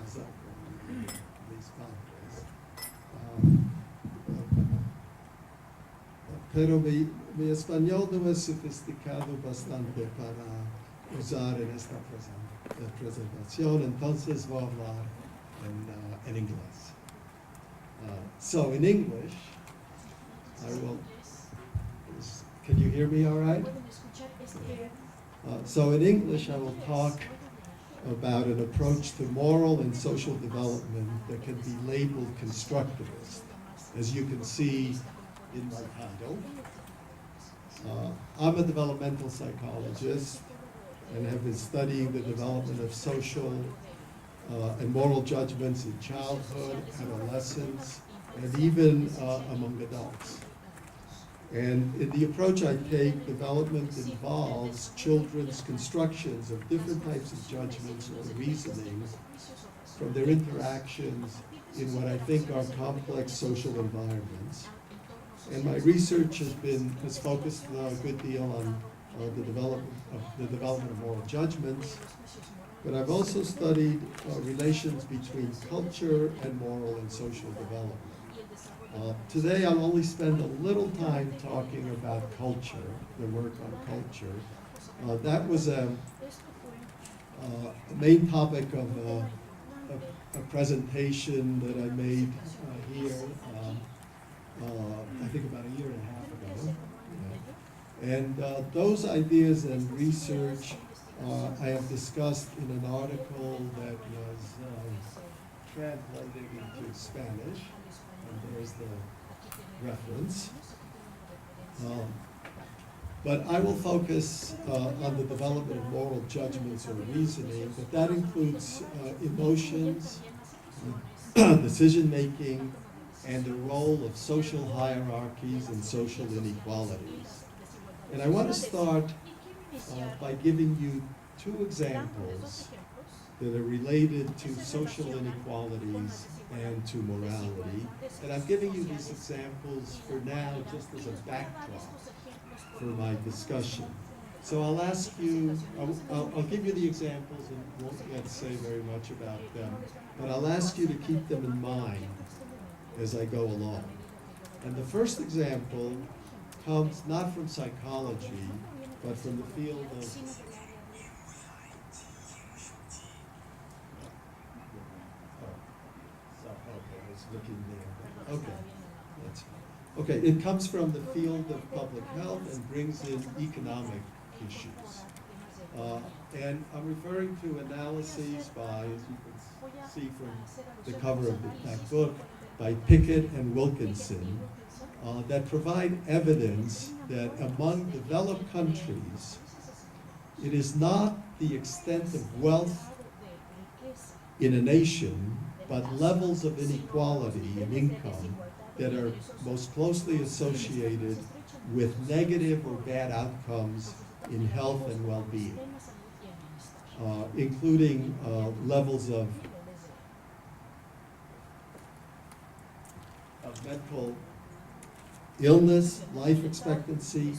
cosa con mis padres. Um, Pero mi español no es sofisticado bastante para usar en esta presentación, entonces voy a hablar en inglés. So in English, I will, can you hear me all right? So in English, I will talk about an approach to moral and social development that can be labeled constructivist, as you can see in my title. I'm a developmental psychologist and have been studying the development of social and moral judgments in childhood, adolescence, and even among adults. And in the approach I take, development involves children's constructions of different types of judgments or reasonings from their interactions in what I think are complex social environments. And my research has focused a good deal on the development of moral judgments, but I've also studied relations between culture and moral and social development. Today I'll only spend a little time talking about culture, the work on culture. That was a main topic of a presentation that I made here, I think about a year and a half ago. And those ideas and research I have discussed in an article that was translated into Spanish. And there's the reference. But I will focus on the development of moral judgments or reasoning, but that includes emotions, decision-making, and the role of social hierarchies and social inequalities. And I want to start by giving you two examples that are related to social inequalities and to morality. And I'm giving you these examples for now just as a backdrop for my discussion. So I'll ask you, I'll give you the examples and won't yet say very much about them, but I'll ask you to keep them in mind as I go along. And the first example comes not from psychology, but from the field of looking there. Okay, that's fine. Okay, it comes from the field of public health and brings in economic issues. And I'm referring to analyses by, as you can see from the cover of that book, by Pickett and Wilkinson, that provide evidence that among developed countries, it is not the extent of wealth in a nation, but levels of inequality in income that are most closely associated with negative or bad outcomes in health and well-being, including levels of mental illness, life expectancy,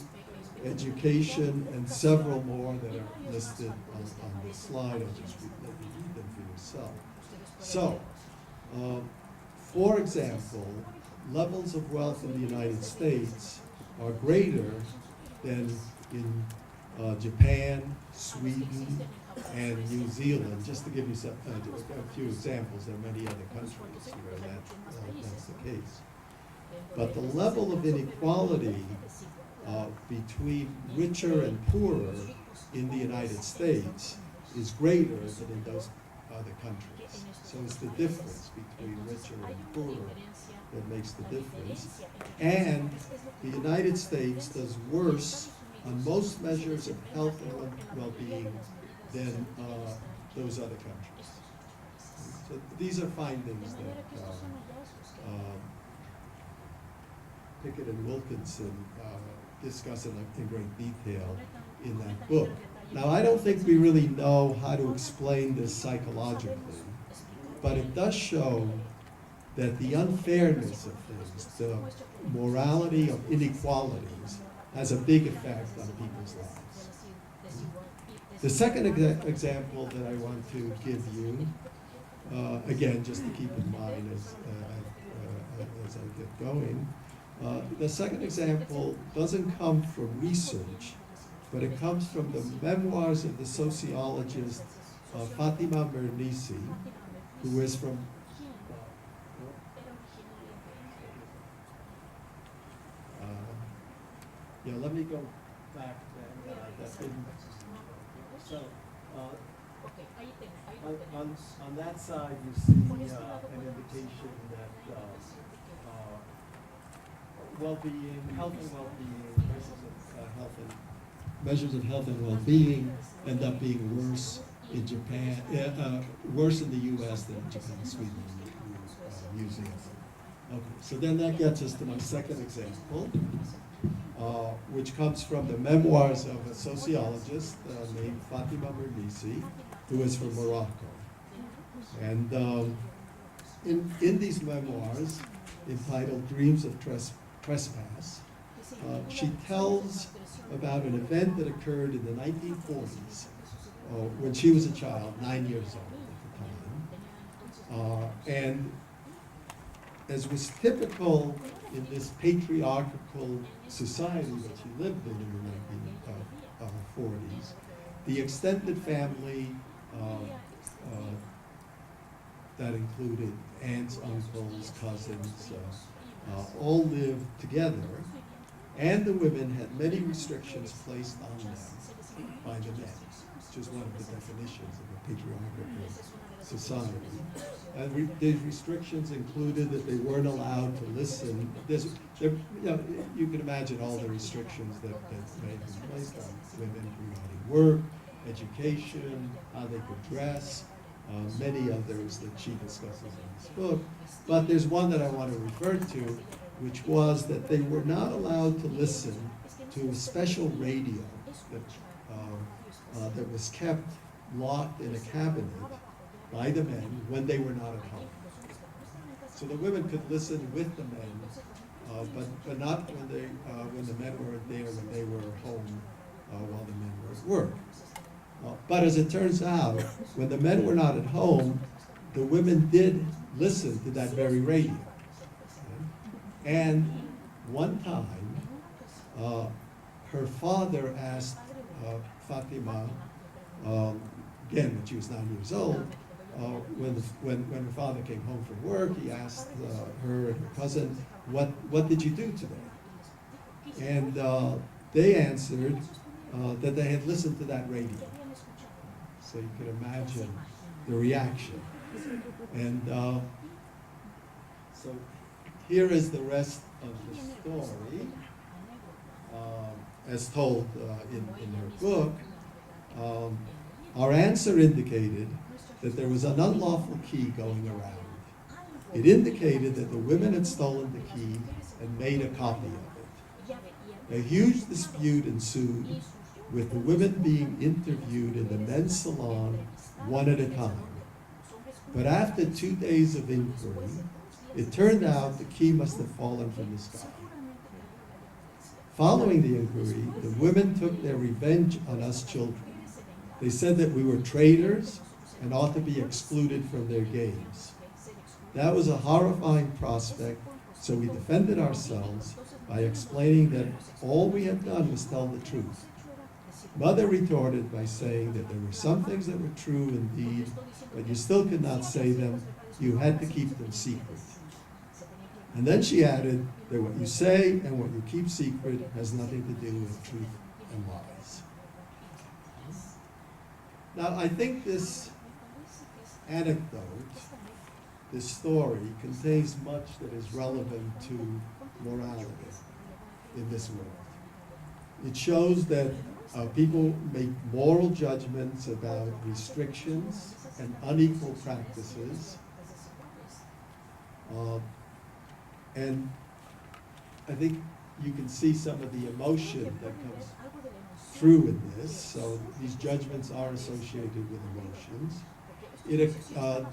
education, and several more that are listed on this slide. I'll just let you read them for yourself. So, for example, levels of wealth in the United States are greater than in Japan, Sweden, and New Zealand, just to give you a few examples. There are many other countries where that's the case. But the level of inequality between richer and poorer in the United States is greater than in those other countries. So it's the difference between richer and poorer that makes the difference. And the United States does worse on most measures of health and well-being than those other countries. So these are findings that Pickett and Wilkinson discuss in great detail in that book. Now, I don't think we really know how to explain this psychologically, but it does show that the unfairness of things, the morality of inequalities, has a big effect on people's lives. The second example that I want to give you again, just to keep in mind as I get going. The second example doesn't come from research, but it comes from the memoirs of the sociologist Fatima Mernissi, who is from yeah, let me go back then. That didn't. So, on that side, you see an indication that well-being, health and well-being, measures of health and well-being end up being worse in Japan, worse in the U.S. than in Japan, Sweden, and New Zealand. Okay, so then that gets us to my second example, which comes from the memoirs of a sociologist named Fatima Mernissi, who is from Morocco. And in these memoirs, entitled Dreams of Trespass, she tells about an event that occurred in the 1940s when she was a child, 9 years old at the time. And as was typical in this patriarchal society that she lived in the 1940s, the extended family that included aunts, uncles, cousins, all lived together, and the women had many restrictions placed on them by the men, which is one of the definitions of a patriarchal society. And these restrictions included that they weren't allowed to listen. You can imagine all the restrictions that may have been placed on women regarding work, education, how they could dress, many others that she discusses in this book. But there's one that I want to refer to, which was that they were not allowed to listen to a special radio that was kept locked in a cabinet by the men when they were not at home. So the women could listen with the men, but not when the men weren't there, when they were home while the men were at work. But as it turns out, when the men were not at home, the women did listen to that very radio. And one time, her father asked Fatima, again when she was 9 years old, when her father came home from work, he asked her and her cousin, what did you do today? And they answered that they had listened to that radio. So you can imagine the reaction. And so here is the rest of the story, as told in her book. Our answer indicated that there was an unlawful key going around. It indicated that the women had stolen the key and made a copy of it. A huge dispute ensued, with the women being interviewed in the men's salon one at a time. But after 2 days of inquiry, it turned out the key must have fallen from the sky. Following the inquiry, the women took their revenge on us children. They said that we were traitors and ought to be excluded from their games. That was a horrifying prospect, so we defended ourselves by explaining that all we had done was tell the truth. Mother retorted by saying that there were some things that were true indeed, but you still could not say them. You had to keep them secret. And then she added that what you say and what you keep secret has nothing to do with truth and lies. Now, I think this anecdote, this story, contains much that is relevant to morality in this world. It shows that people make moral judgments about restrictions and unequal practices. And I think you can see some of the emotion that comes through in this. So these judgments are associated with emotions.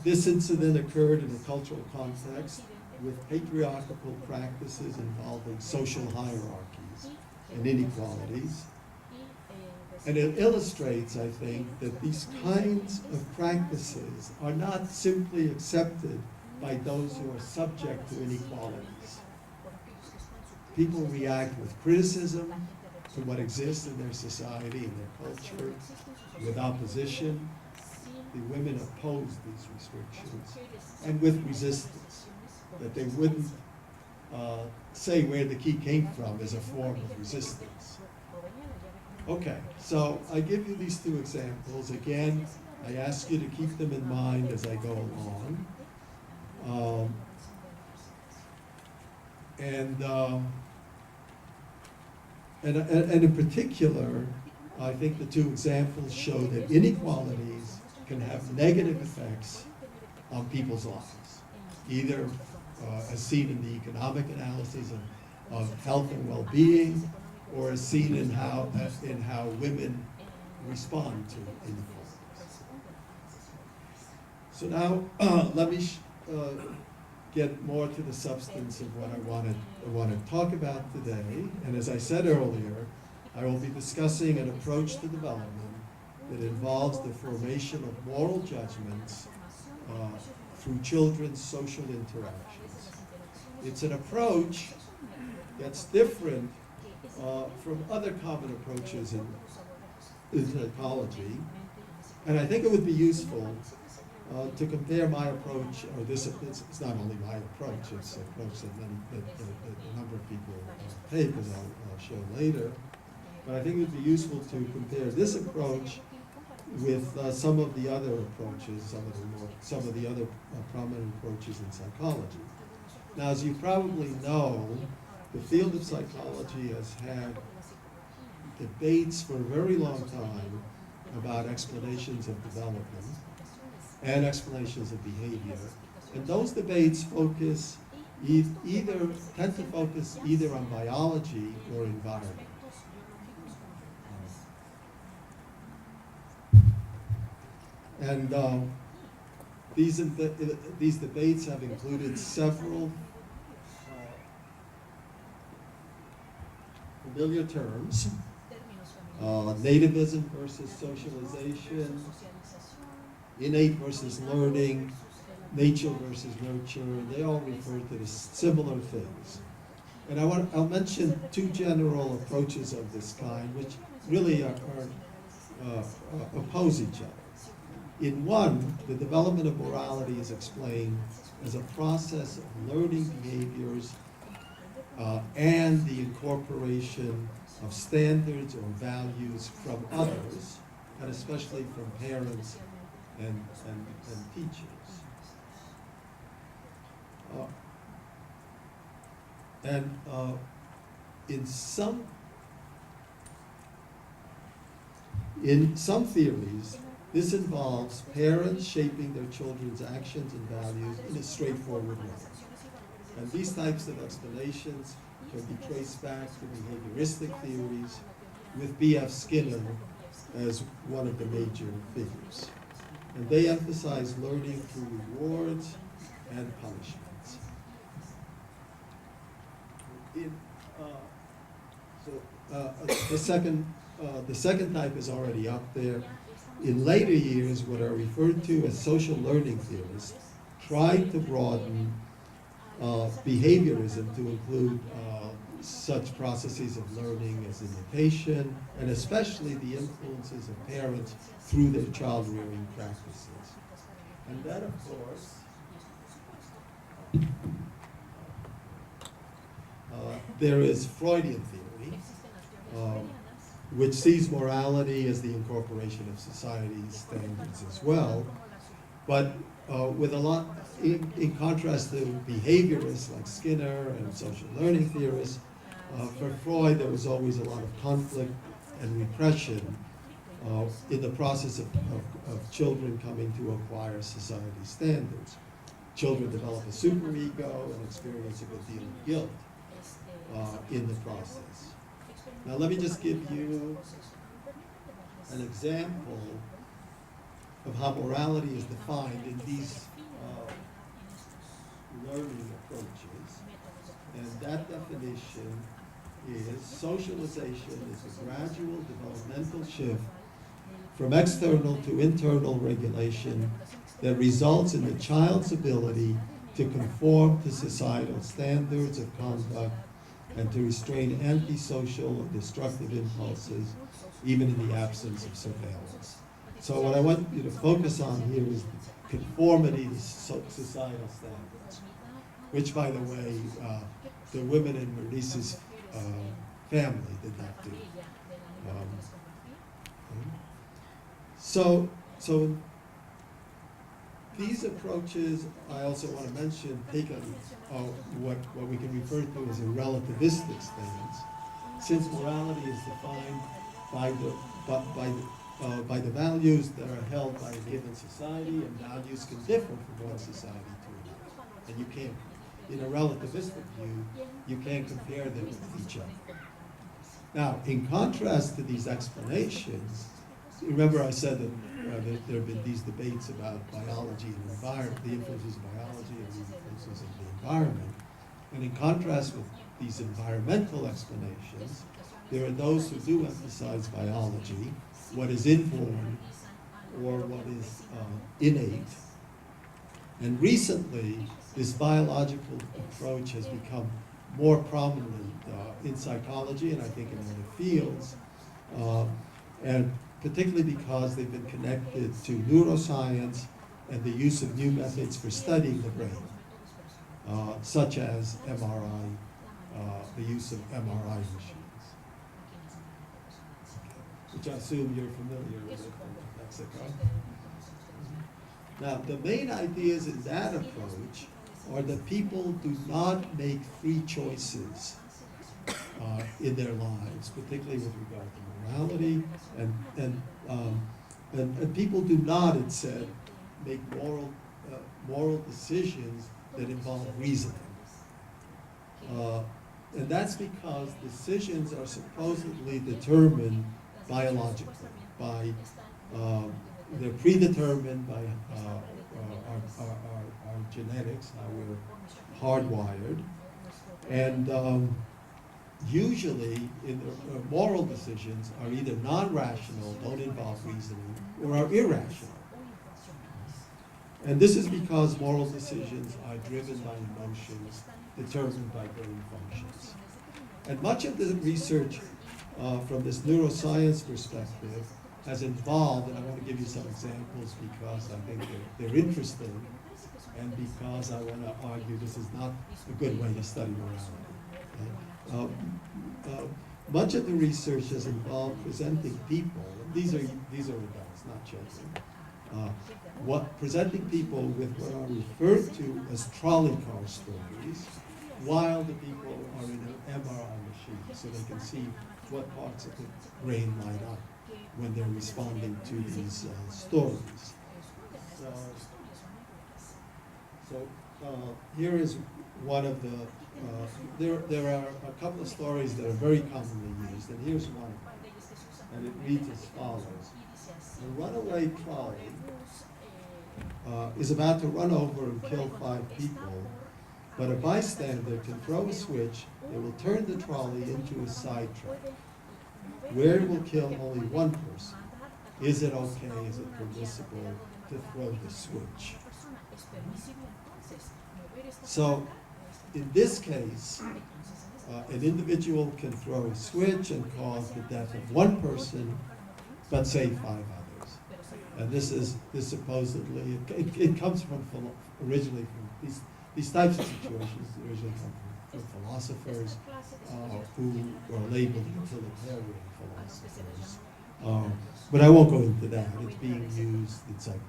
This incident occurred in a cultural context with patriarchal practices involving social hierarchies and inequalities. And it illustrates, I think, that these kinds of practices are not simply accepted by those who are subject to inequalities. People react with criticism to what exists in their society, in their culture, with opposition. The women oppose these restrictions, and with resistance, that they wouldn't say where the key came from as a form of resistance. Okay, so I give you these two examples. Again, I ask you to keep them in mind as I go along. And in particular, I think the two examples show that inequalities can have negative effects on people's lives, either as seen in the economic analyses of health and well-being, or as seen in how women respond to inequalities. So now let me get more to the substance of what I want to talk about today. And as I said earlier, I will be discussing an approach to development that involves the formation of moral judgments through children's social interactions. It's an approach that's different from other common approaches in psychology, and I think it would be useful to compare my approach, or it's not only my approach, it's an approach that a number of people take, as I'll show later, but I think it would be useful to compare this approach with some of the other approaches, some of the other prominent approaches in psychology. Now, as you probably know, the field of psychology has had debates for a very long time about explanations of development and explanations of behavior. And those debates focus tend to focus either on biology or environment. And these debates have included several familiar terms: nativism versus socialization, innate versus learning, nature versus nurture. They all refer to the similar things. And I'll mention two general approaches of this kind, which really oppose each other. In one, the development of morality is explained as a process of learning behaviors and the incorporation of standards or values from others, and especially from parents and teachers. In some theories, this involves parents shaping their children's actions and values in a straightforward way. And these types of explanations can be traced back to behavioristic theories, with B.F. Skinner as one of the major figures. And they emphasize learning through rewards and punishments. The second type is already up there. In later years, what are referred to as social learning theorists tried to broaden behaviorism to include such processes of learning as imitation, and especially the influences of parents through their child-rearing practices. And then, of course, there is Freudian theory, which sees morality as the incorporation of society's standards as well, but with a lot, in contrast to behaviorists like Skinner and social learning theorists, for Freud there was always a lot of conflict and repression in the process of children coming to acquire society's standards. Children develop a superego and experience a good deal of guilt in the process. Now let me just give you an example of how morality is defined in these learning approaches. And that definition is socialization is a gradual developmental shift from external to internal regulation that results in the child's ability to conform to societal standards of conduct and to restrain antisocial or destructive impulses, even in the absence of surveillance. So what I want you to focus on here is conformity to societal standards, which, by the way, the women in Bernice's family did not do. So these approaches, I also want to mention, take on what we can refer to as a relativistic stance, since morality is defined by the values that are held by a given society, and values can differ from one society to another. And you can't, in a relativistic view, you can't compare them with each other. Now, in contrast to these explanations, remember I said that there have been these debates about biology and environment, the influences of biology and the influences of the environment. And in contrast with these environmental explanations, there are those who do emphasize biology, what is inborn or what is innate. And recently, this biological approach has become more prominent in psychology, and I think in other fields, and particularly because they've been connected to neuroscience and the use of new methods for studying the brain, such as MRI, the use of MRI machines, which I assume you're familiar with in Mexico. Now, the main ideas in that approach are that people do not make free choices in their lives, particularly with regard to morality, and people do not, it said, make moral decisions that involve reasoning. And that's because decisions are supposedly determined biologically, they're predetermined by our genetics, how we're hardwired, and usually moral decisions are either non-rational, don't involve reasoning, or are irrational. And this is because moral decisions are driven by emotions determined by brain functions. And much of the research from this neuroscience perspective has involved, and I want to give you some examples because I think they're interesting, and because I want to argue this is not a good way to study morality. Much of the research has involved presenting people, and these are adults, not children, presenting people with what are referred to as trolley car stories, while the people are in an MRI machine, so they can see what parts of the brain light up when they're responding to these stories. So here is one of the, there are a couple of stories that are very commonly used, and here's one, and it reads as follows. A runaway trolley is about to run over and kill 5 people, but a bystander can throw a switch that will turn the trolley into a sidetrack, where it will kill only 1 person. Is it okay, is it permissible to throw the switch? So, in this case, an individual can throw a switch and cause the death of 1 person, but save 5 others. And this supposedly, it comes from originally from these types of situations originally come from philosophers who are labeled utilitarian philosophers. But I won't go into that. It's being used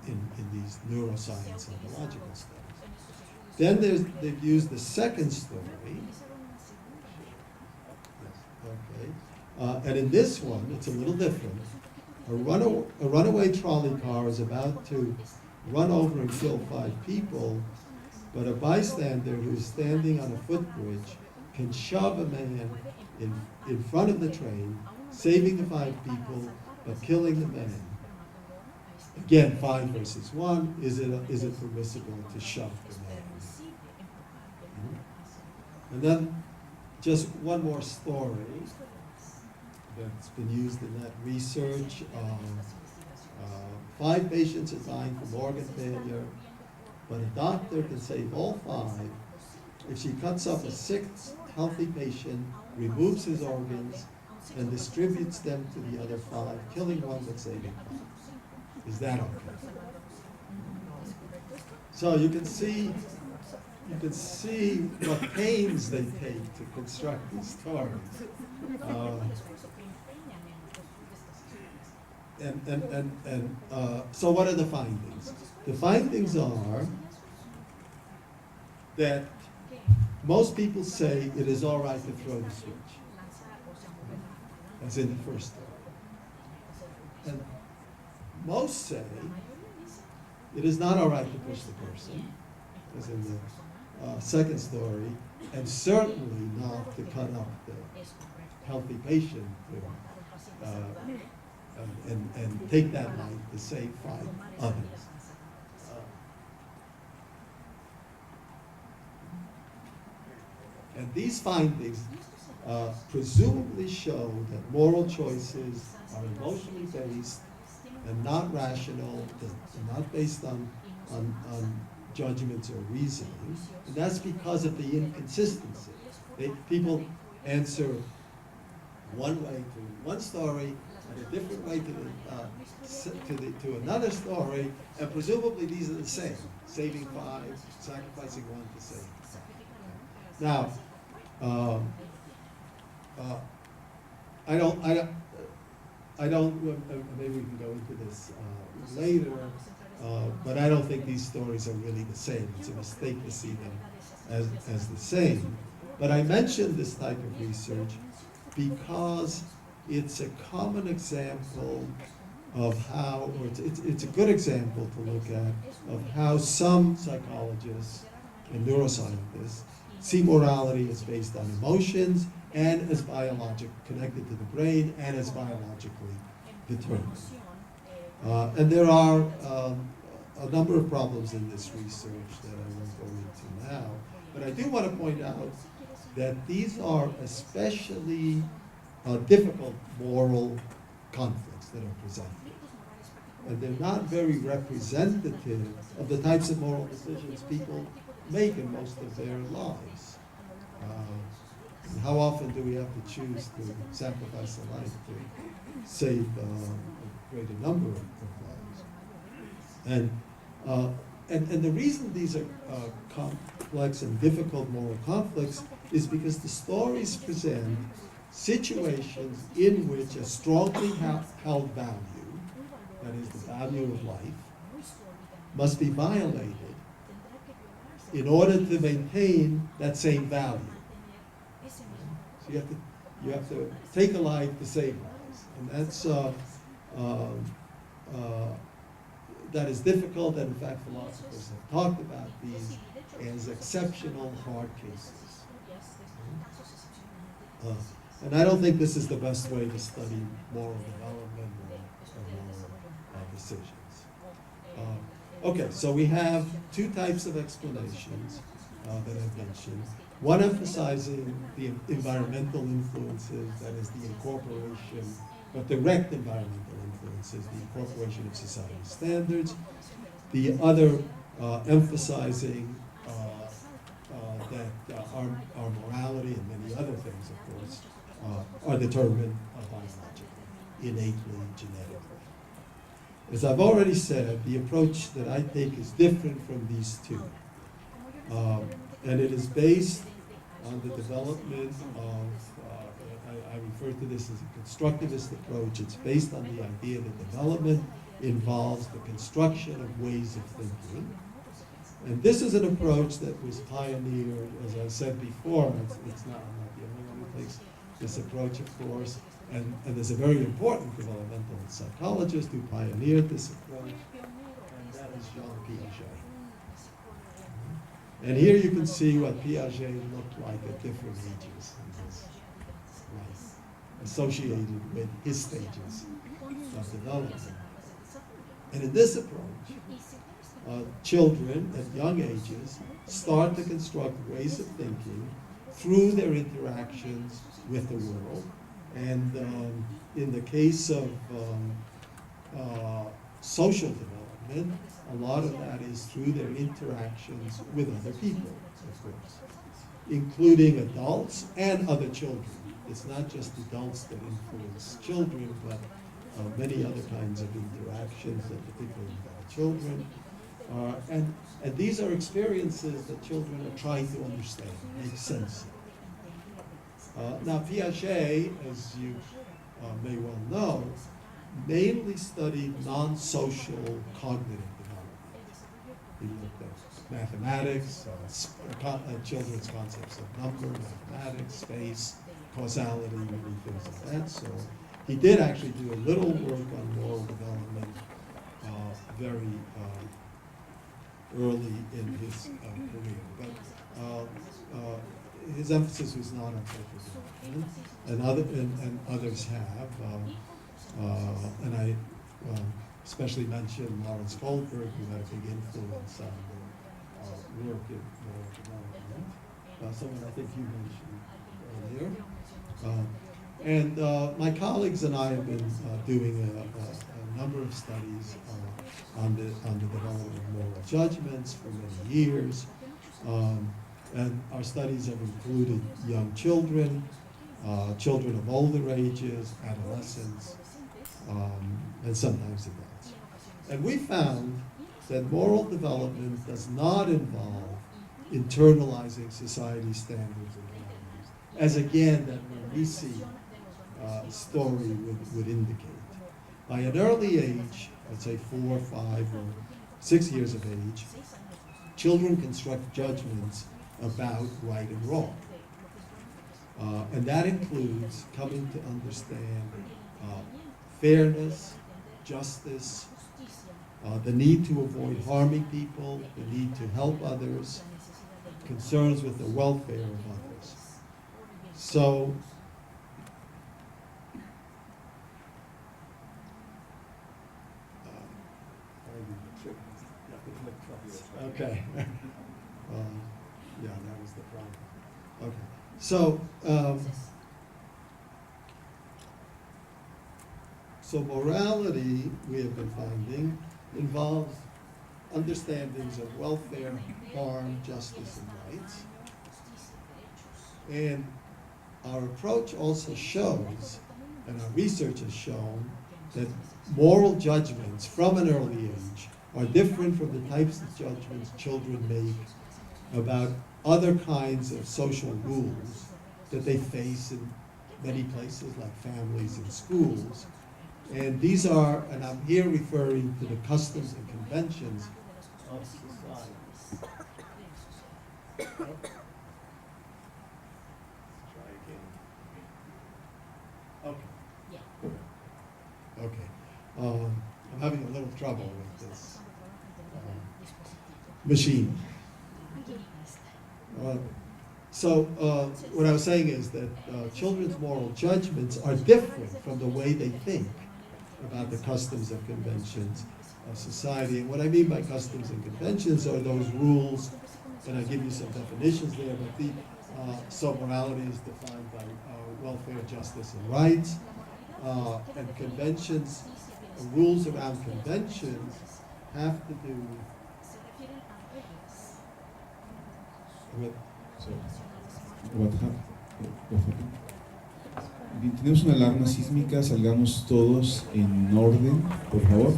in these neuroscience psychological studies. Then they've used the second story. Okay. And in this one, it's a little different. A runaway trolley car is about to run over and kill 5 people, but a bystander who is standing on a footbridge can shove a man in front of the train, saving the 5 people, but killing the man. Again, 5 versus 1, is it permissible to shove the man? And then just one more story that's been used in that research. 5 patients are dying from organ failure, but a doctor can save all 5 if she cuts up a 6th healthy patient, removes his organs, and distributes them to the other 5, killing one but saving 5. Is that okay? So you can see what pains they take to construct these stories. So what are the findings? The findings are that most people say it is all right to throw the switch, as in the first story. And most say it is not all right to push the person, as in the second story, and certainly not to cut up the healthy patient and take that life to save 5 others. And these findings presumably show that moral choices are emotionally based and not rational, and not based on judgments or reasoning. And that's because of the inconsistency. People answer one way to one story and a different way to another story, and presumably these are the same: saving 5, sacrificing 1 to save 5. Now, maybe we can go into this later, but I don't think these stories are really the same. It's a mistake to see them as the same. But I mentioned this type of research because it's a common example of how, or it's a good example to look at, of how some psychologists and neuroscientists see morality as based on emotions and as connected to the brain and as biologically determined. And there are a number of problems in this research that I won't go into now, but I do want to point out that these are especially difficult moral conflicts that are presented. And they're not very representative of the types of moral decisions people make in most of their lives. And how often do we have to choose to sacrifice a life to save a greater number of lives? And the reason these are complex and difficult moral conflicts is because the stories present situations in which a strongly held value, that is the value of life, must be violated in order to maintain that same value. So you have to take a life to save lives, and that is difficult. And in fact, philosophers have talked about these as exceptional hard cases. And I don't think this is the best way to study moral development or moral decisions. Okay, so we have 2 types of explanations that I've mentioned. One emphasizing the environmental influences, that is the incorporation of direct environmental influences, the incorporation of societal standards. The other emphasizing that our morality and many other things, of course, are determined biologically, innately, genetically. As I've already said, the approach that I take is different from these 2. And it is based on the development of, I refer to this as a constructivist approach. It's based on the idea that development involves the construction of ways of thinking. And this is an approach that was pioneered, as I said before, I'm not the only one who takes this approach, of course, and there's a very important developmental psychologist who pioneered this approach, and that is Jean Piaget. And here you can see what Piaget looked like at different ages in his life, associated with his stages of development. And in this approach, children at young ages start to construct ways of thinking through their interactions with the world. And in the case of social development, a lot of that is through their interactions with other people, of course, including adults and other children. It's not just adults that influence children, but many other kinds of interactions that particularly involve children. And these are experiences that children are trying to understand, make sense of. Now, Piaget, as you may well know, mainly studied non-social cognitive development. He looked at mathematics, children's concepts of number, mathematics, space, causality, many things like that. So he did actually do a little work on moral development very early in his career. But his emphasis was not on social development, and others have. And I especially mentioned Lawrence Goldberg, who had a big influence on the work in moral development. Someone I think you mentioned earlier. And my colleagues and I have been doing a number of studies on the development of moral judgments for many years. And our studies have included young children, children of older ages, adolescents, and sometimes adults. And we found that moral development does not involve internalizing society's standards and values, as again that when we see story would indicate. By an early age, let's say 4, 5, or 6 years of age, children construct judgments about right and wrong. And that includes coming to understand fairness, justice, the need to avoid harming people, the need to help others, concerns with the welfare of others. So, okay. Yeah, that was the problem. Okay. So, so morality, we have been finding, involves understandings of welfare, harm, justice, and rights. And our approach also shows, and our research has shown, that moral judgments from an early age are different from the types of judgments children make about other kinds of social rules that they face in many places like families and schools. And these are, and I'm here referring to the customs and conventions of society. Try again. Okay. Okay. I'm having a little trouble with this machine. So what I was saying is that children's moral judgments are different from the way they think about the customs and conventions of society. And what I mean by customs and conventions are those rules, and I give you some definitions there, but so morality is defined by welfare, justice, and rights. And conventions, rules around conventions have to do with What happened? Bien, tenemos una alarma sísmica, salgamos todos en orden, por favor.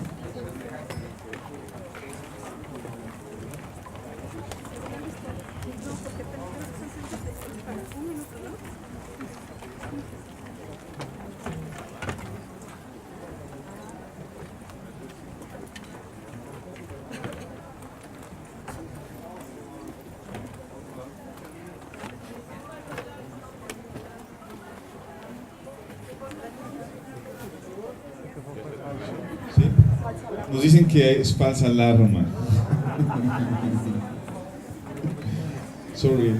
Nos dicen que es falsa alarma. Sorry.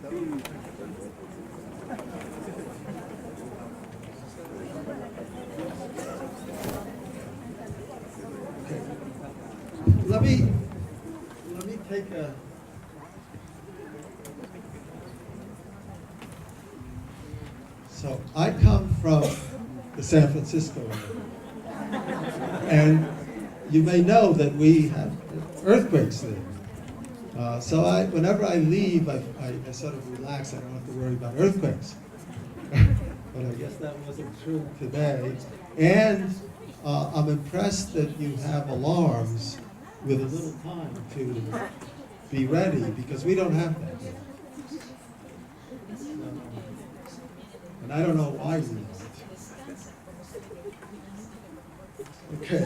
Let me take a. So I come from the San Francisco area, and you may know that we have earthquakes there. So whenever I leave, I sort of relax. I don't have to worry about earthquakes. But I guess that wasn't true today. And I'm impressed that you have alarms with a little time to be ready, because we don't have that here. And I don't know why we don't. Okay.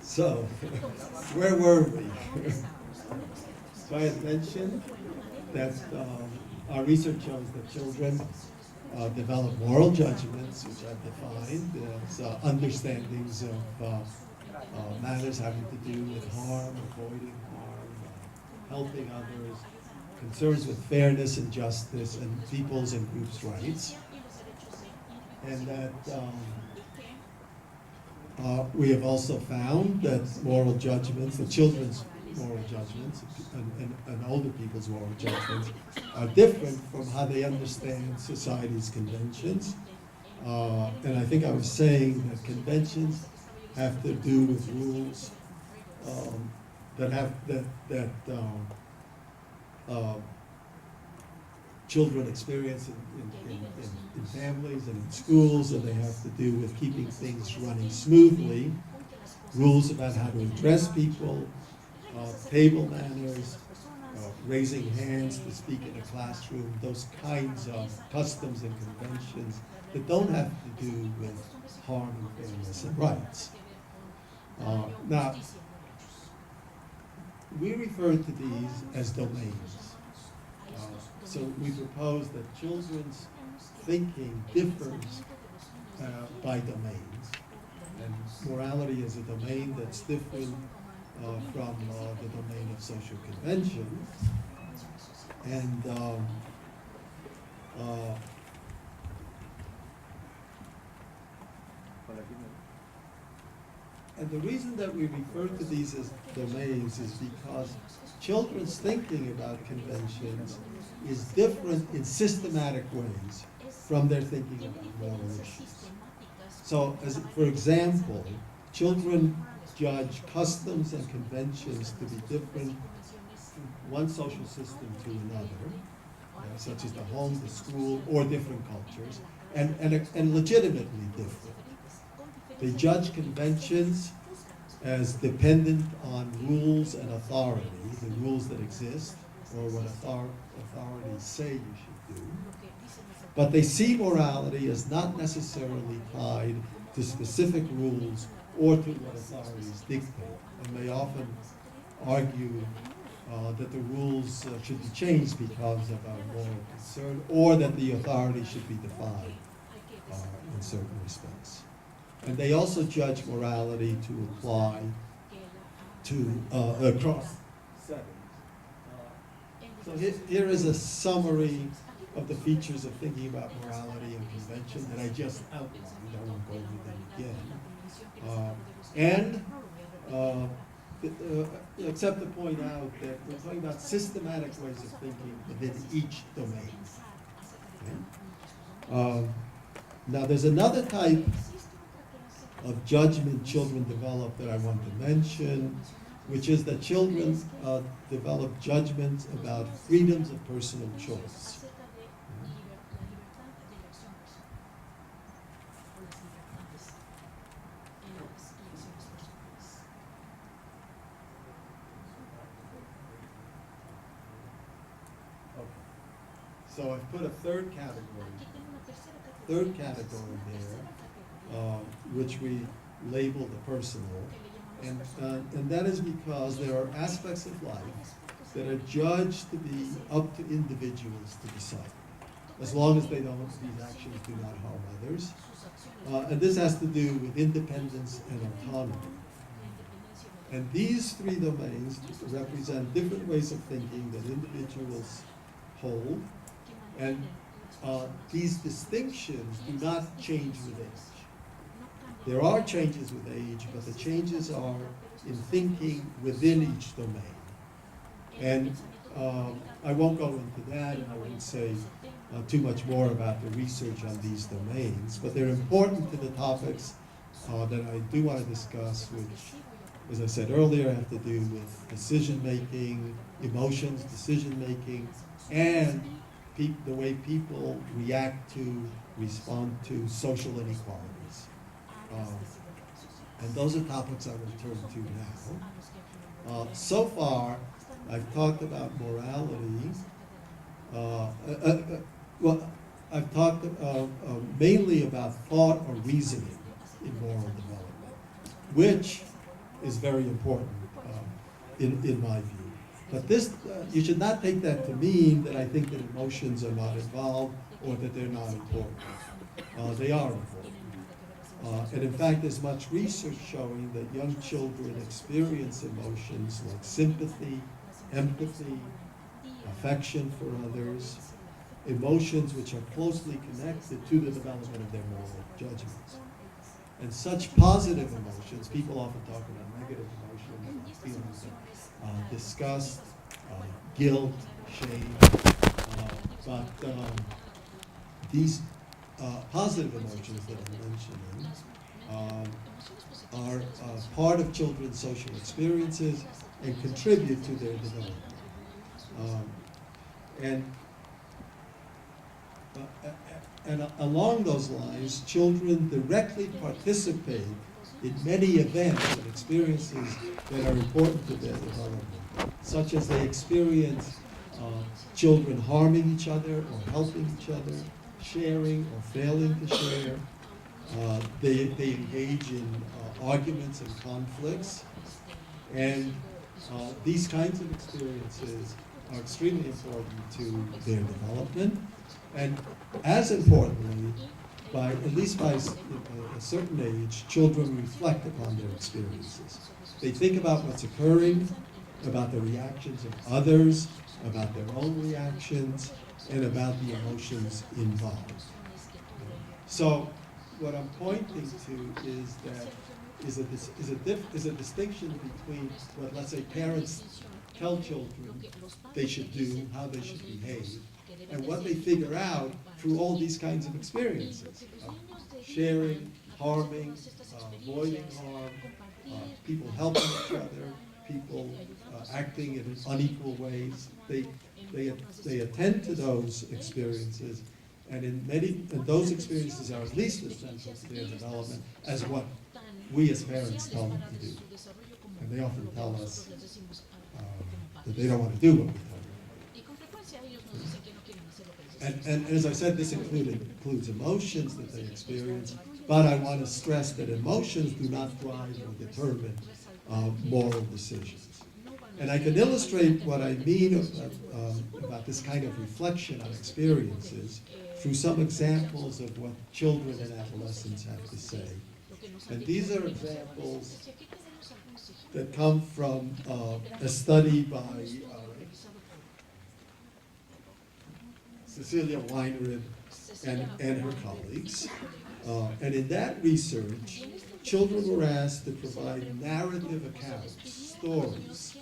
So, where were we? So I had mentioned that our research shows that children develop moral judgments, which I've defined as understandings of matters having to do with harm, avoiding harm, helping others, concerns with fairness and justice, and people's and groups' rights. And that we have also found that moral judgments, the children's moral judgments, and older people's moral judgments are different from how they understand society's conventions. And I think I was saying that conventions have to do with rules that children experience in families and in schools, and they have to do with keeping things running smoothly, rules about how to address people, table manners, raising hands to speak in a classroom, those kinds of customs and conventions that don't have to do with harm and fairness and rights. Now, we refer to these as domains. So we propose that children's thinking differs by domains. And morality is a domain that's different from the domain of social convention. And the reason that we refer to these as domains is because children's thinking about conventions is different in systematic ways from their thinking about moral issues. So, for example, children judge customs and conventions to be different from one social system to another, such as the home, the school, or different cultures, and legitimately different. They judge conventions as dependent on rules and authority, the rules that exist, or what authorities say you should do. But they see morality as not necessarily tied to specific rules or to what authorities dictate. And they often argue that the rules should be changed because of a moral concern, or that the authority should be defied in certain respects. And they also judge morality to apply to across settings. So here is a summary of the features of thinking about morality and convention that I just outlined. I won't go over them again. Except to point out that we're talking about systematic ways of thinking within each domain. Okay? Now there's another type of judgment children develop that I want to mention, which is that children develop judgments about freedoms of personal choice. Okay. So I've put a third category there, which we label the personal, and that is because there are aspects of life that are judged to be up to individuals to decide, as long as these actions do not harm others. And this has to do with independence and autonomy. And these three domains represent different ways of thinking that individuals hold, and these distinctions do not change with age. There are changes with age, but the changes are in thinking within each domain. And I won't go into that, and I won't say too much more about the research on these domains, but they're important to the topics that I do want to discuss, which, as I said earlier, have to do with decision-making, emotions, decision-making, and the way people react to, respond to social inequalities. And those are topics I will turn to now. So far, I've talked about morality. Well, I've talked mainly about thought or reasoning in moral development, which is very important in my view. But this, you should not take that to mean that I think that emotions are not involved or that they're not important. They are important. And in fact, there's much research showing that young children experience emotions like sympathy, empathy, affection for others, emotions which are closely connected to the development of their moral judgments. And such positive emotions, people often talk about negative emotions, feelings of disgust, guilt, shame, but these positive emotions that I'm mentioning are part of children's social experiences and contribute to their development. And along those lines, children directly participate in many events and experiences that are important to their development, such as they experience children harming each other or helping each other, sharing or failing to share. They engage in arguments and conflicts, and these kinds of experiences are extremely important to their development. And as importantly, at least by a certain age, children reflect upon their experiences. They think about what's occurring, about the reactions of others, about their own reactions, and about the emotions involved. So what I'm pointing to is a distinction between what, let's say, parents tell children they should do, how they should behave, and what they figure out through all these kinds of experiences. Sharing, harming, avoiding harm, people helping each other, people acting in unequal ways. They attend to those experiences, and those experiences are at least as central to their development as what we as parents tell them to do. And they often tell us that they don't want to do what we tell them. And as I said, this includes emotions that they experience, but I want to stress that emotions do not drive or determine moral decisions. And I can illustrate what I mean about this kind of reflection on experiences through some examples of what children and adolescents have to say. And these are examples that come from a study by Cecilia Weinrib and her colleagues. And in that research, children were asked to provide narrative accounts, stories,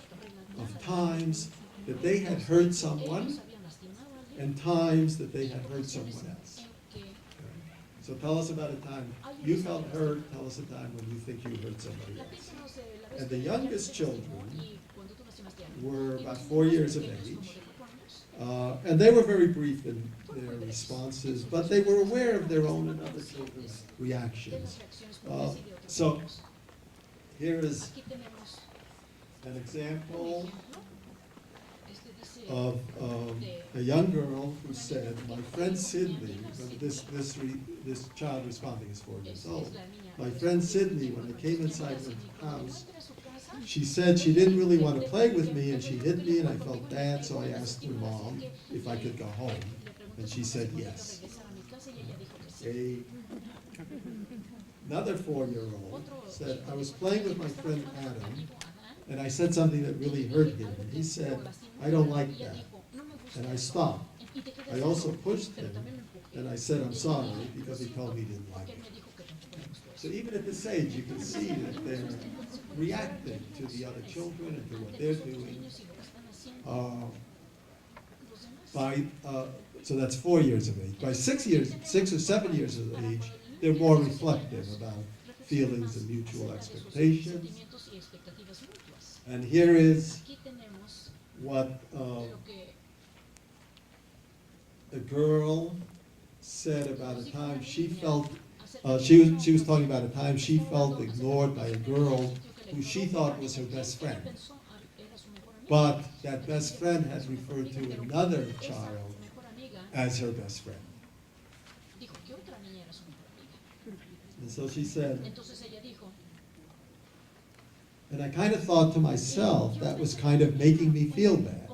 of times that they had hurt someone and times that they had hurt someone else. Okay. So tell us about a time you felt hurt, tell us a time when you think you hurt somebody else. And the youngest children were about 4 years of age, and they were very brief in their responses, but they were aware of their own and other children's reactions. So here is an example of a young girl who said, my friend Sydney, this child responding is 4 years old, my friend Sydney, when I came inside her house, she said she didn't really want to play with me and she hit me and I felt bad, so I asked her mom if I could go home, and she said yes. Another 4-year-old said, I was playing with my friend Adam And I said something that really hurt him. And he said, I don't like that. And I stopped. I also pushed him, and I said, I'm sorry, because he told me he didn't like it. So even at this age, you can see that they're reacting to the other children and to what they're doing. So that's 4 years of age. By 6 or 7 years of age, they're more reflective about feelings and mutual expectations. And here is what a girl said about a time she felt, she was talking about a time she felt ignored by a girl who she thought was her best friend. But that best friend had referred to another child as her best friend. And so she said, and I kind of thought to myself, that was kind of making me feel bad.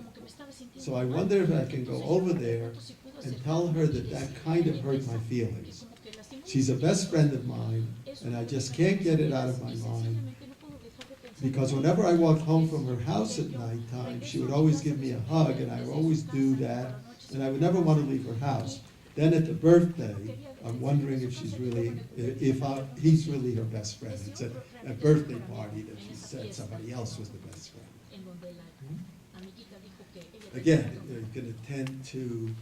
So I wonder if I can go over there and tell her that that kind of hurt my feelings. She's a best friend of mine, and I just can't get it out of my mind. Because whenever I walked home from her house at nighttime, she would always give me a hug, and I would always do that, and I would never want to leave her house. Then at the birthday, I'm wondering if she's really, he's really her best friend. It's at a birthday party that she said somebody else was the best friend. Again, you can attend to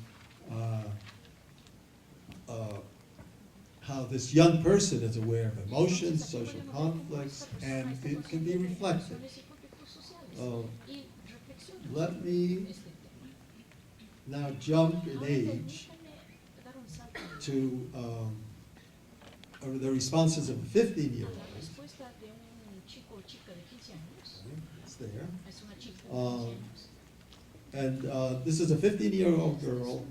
how this young person is aware of emotions, social conflicts, and it can be reflective. Let me now jump in age to the responses of a 15-year-old. It's there. And this is a 15-year-old girl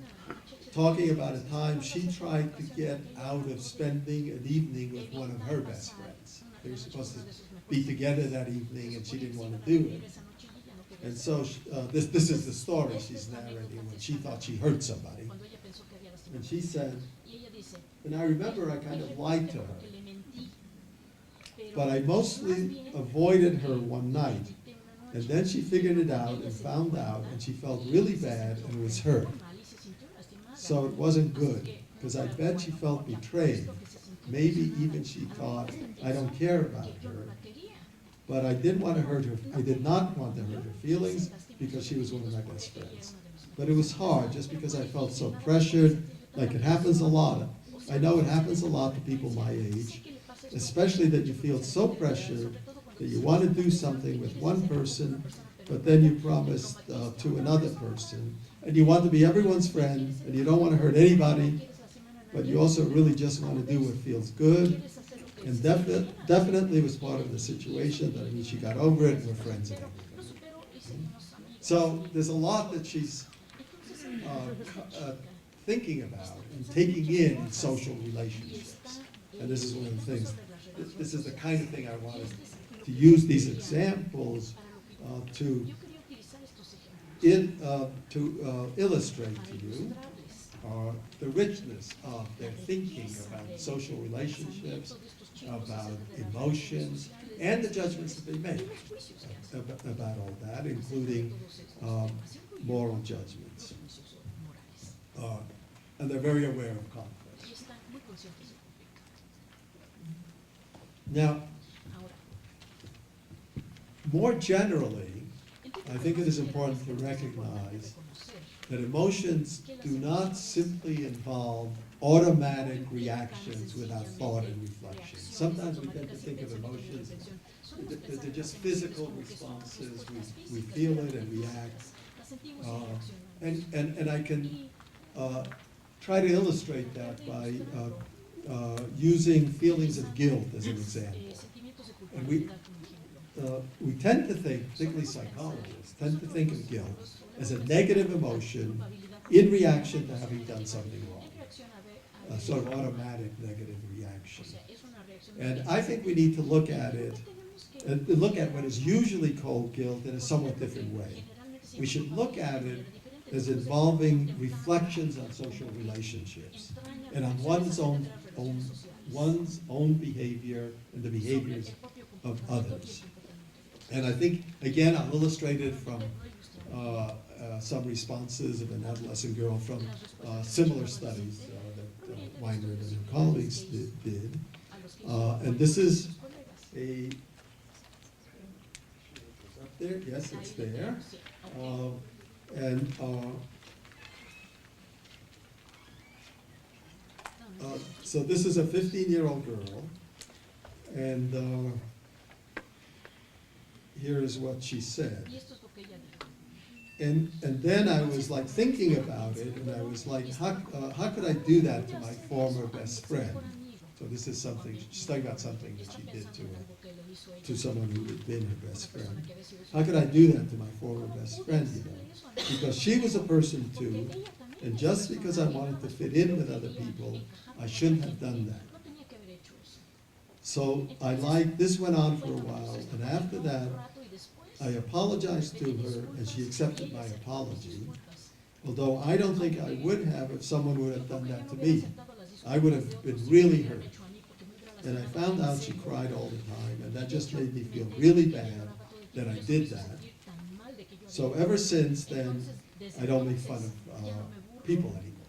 talking about a time she tried to get out of spending an evening with one of her best friends. They were supposed to be together that evening, and she didn't want to do it. And so this is the story she's narrating when she thought she hurt somebody. And she said, and I remember I kind of lied to her, but I mostly avoided her one night. And then she figured it out and found out, and she felt really bad and was hurt. So it wasn't good, because I bet she felt betrayed. Maybe even she thought, I don't care about her. But I didn't want to hurt her. I did not want to hurt her feelings, because she was one of my best friends. But it was hard, just because I felt so pressured, like it happens a lot. I know it happens a lot to people my age, especially that you feel so pressured that you want to do something with one person, but then you promise to another person, and you want to be everyone's friend, and you don't want to hurt anybody, but you also really just want to do what feels good. And definitely was part of the situation. I mean, she got over it, and we're friends again. So there's a lot that she's thinking about and taking in social relationships. And this is one of the things, this is the kind of thing I wanted to use these examples to illustrate to you the richness of their thinking about social relationships, about emotions, and the judgments that they make about all that, including moral judgments. And they're very aware of conflict. Now, more generally, I think it is important to recognize that emotions do not simply involve automatic reactions without thought and reflection. Sometimes we tend to think of emotions, they're just physical responses, we feel it and react. And I can try to illustrate that by using feelings of guilt as an example. And we tend to think, particularly psychologists, tend to think of guilt as a negative emotion in reaction to having done something wrong. A sort of automatic negative reaction. And I think we need to look at it, and look at what is usually called guilt in a somewhat different way. We should look at it as involving reflections on social relationships and on one's own behavior and the behaviors of others. And I think, again, I'll illustrate it from some responses of an adolescent girl from similar studies that Weiner and her colleagues did. And this is a, up there, yes, it's there. And so this is a 15-year-old girl, and here is what she said. And then I was like thinking about it, and I was like, how could I do that to my former best friend? So this is something, she's talking about something that she did to someone who had been her best friend. How could I do that to my former best friend, you know? Because she was a person too, and just because I wanted to fit in with other people, I shouldn't have done that. So this went on for a while, and after that, I apologized to her, and she accepted my apology. Although I don't think I would have if someone would have done that to me. I would have been really hurt. And I found out she cried all the time, and that just made me feel really bad that I did that. So ever since then, I don't make fun of people anymore.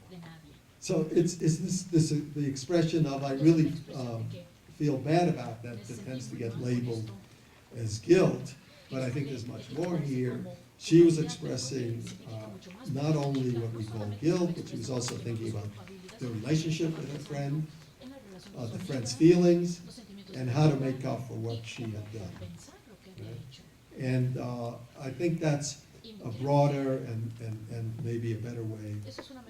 So it's the expression of I really feel bad about that tends to get labeled as guilt. But I think there's much more here. She was expressing not only what we call guilt, but she was also thinking about the relationship with her friend, the friend's feelings, and how to make up for what she had done. Right? And I think that's a broader and maybe a better way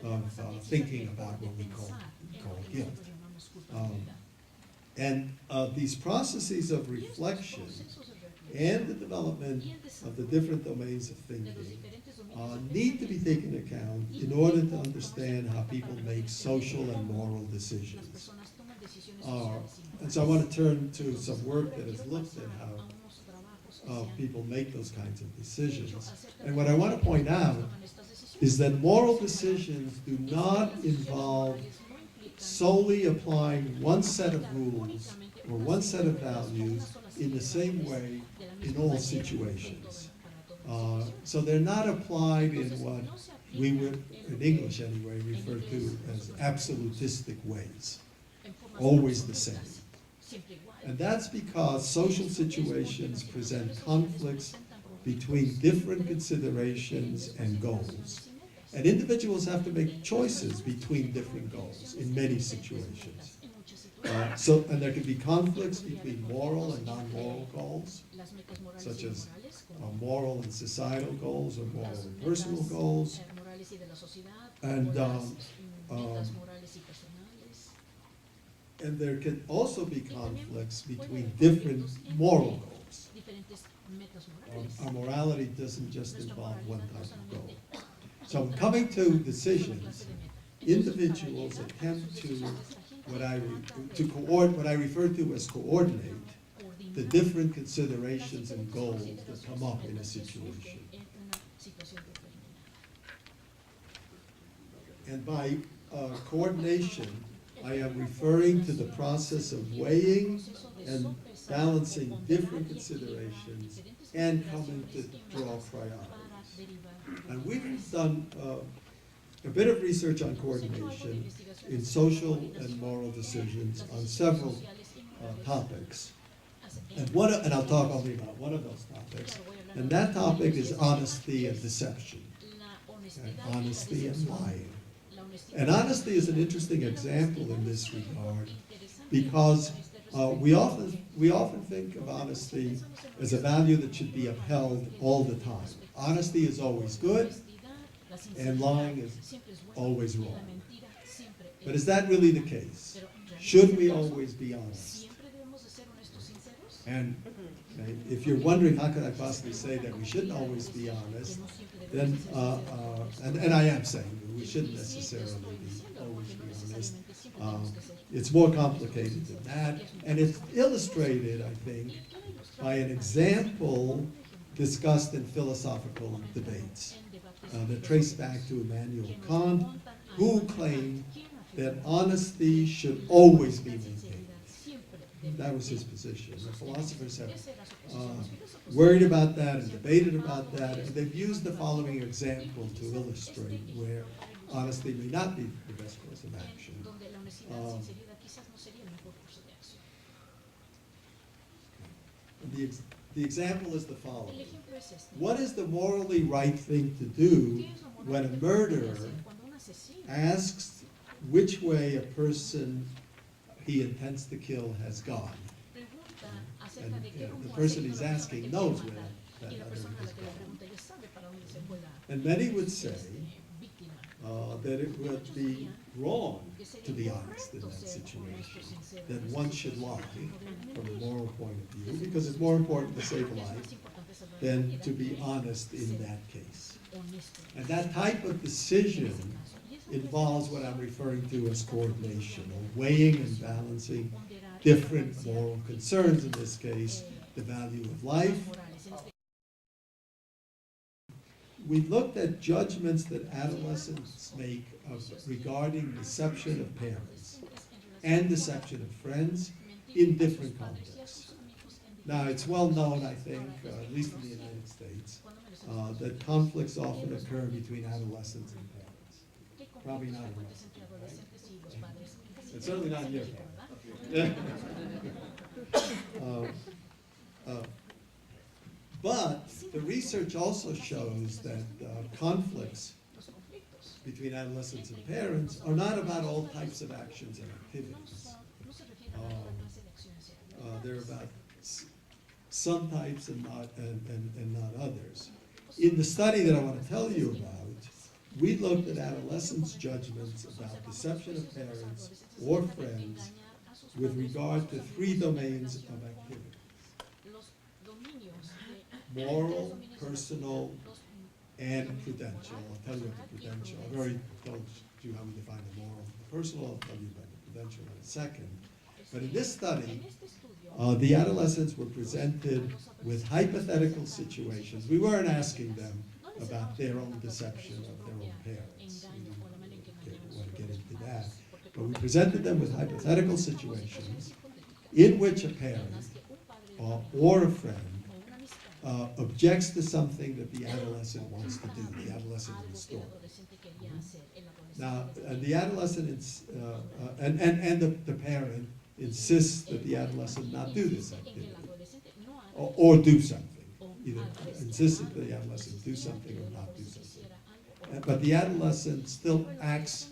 of thinking about what we call guilt. And these processes of reflection and the development of the different domains of thinking need to be taken into account in order to understand how people make social and moral decisions. And so I want to turn to some work that has looked at how people make those kinds of decisions. And what I want to point out is that moral decisions do not involve solely applying one set of rules or one set of values in the same way in all situations. So they're not applied in what we would, in English anyway, refer to as absolutistic ways, always the same. And that's because social situations present conflicts between different considerations and goals. And individuals have to make choices between different goals in many situations. And there can be conflicts between moral and non-moral goals, such as moral and societal goals or moral and personal goals. And there can also be conflicts between different moral goals. Our morality doesn't just involve one type of goal. So coming to decisions, individuals attempt to what I refer to as coordinate the different considerations and goals that come up in a situation. And by coordination, I am referring to the process of weighing and balancing different considerations and coming to draw priorities. And we've done a bit of research on coordination in social and moral decisions on several topics. And I'll talk only about one of those topics. And that topic is honesty and deception. Okay? Honesty and lying. And honesty is an interesting example in this regard because we often think of honesty as a value that should be upheld all the time. Honesty is always good, and lying is always wrong. But is that really the case? Should we always be honest? And if you're wondering how could I possibly say that we shouldn't always be honest, then, and I am saying we shouldn't necessarily always be honest. It's more complicated than that, and it's illustrated, I think, by an example discussed in philosophical debates that trace back to Immanuel Kant, who claimed that honesty should always be maintained. That was his position. The philosophers have worried about that and debated about that, and they've used the following example to illustrate where honesty may not be the best course of action. The example is the following. What is the morally right thing to do when a murderer asks which way a person he intends to kill has gone? And the person he's asking knows where that other has gone. And many would say that it would be wrong to be honest in that situation, that one should lie from a moral point of view, because it's more important to save a life than to be honest in that case. And that type of decision involves what I'm referring to as coordination, or weighing and balancing different moral concerns, in this case, the value of life. We looked at judgments that adolescents make regarding deception of parents and deception of friends in different contexts. Now, it's well known, I think, at least in the United States, that conflicts often occur between adolescents and parents. Probably not in Russia, right? It's certainly not in your but the research also shows that conflicts between adolescents and parents are not about all types of actions and activities. They're about some types and not others. In the study that I want to tell you about, we looked at adolescents' judgments about deception of parents or friends with regard to 3 domains of activity: moral, personal, and prudential. I'll tell you about the prudential. I've already told you how we define the moral. The personal, I'll tell you about the prudential in a second. But in this study, the adolescents were presented with hypothetical situations. We weren't asking them about their own deception of their own parents. We didn't want to get into that. But we presented them with hypothetical situations in which a parent or a friend objects to something that the adolescent wants to do, the adolescent in the story. Now, the adolescent and the parent insists that the adolescent not do this activity, or do something. Either insists that the adolescent do something or not do something. But the adolescent still acts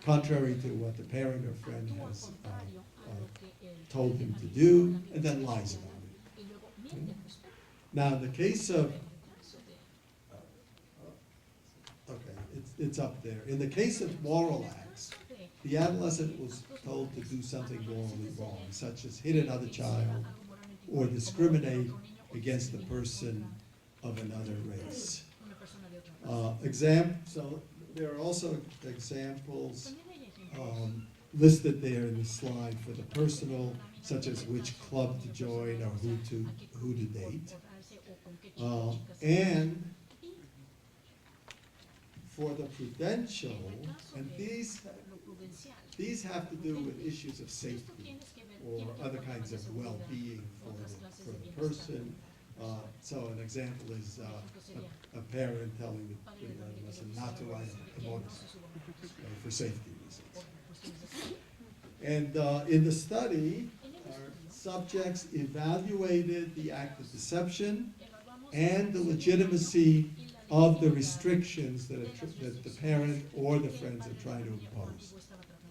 contrary to what the parent or friend has told him to do, and then lies about it. Now, in the case of, it's up there. In the case of moral acts, the adolescent was told to do something morally wrong, such as hit another child or discriminate against a person of another race. So there are also examples listed there in the slide for the personal, such as which club to join or who to date. And for the prudential, and these have to do with issues of safety or other kinds of well-being for the person. So an example is a parent telling the adolescent not to ride a motorcycle for safety reasons. And in the study, our subjects evaluated the act of deception and the legitimacy of the restrictions that the parent or the friends are trying to impose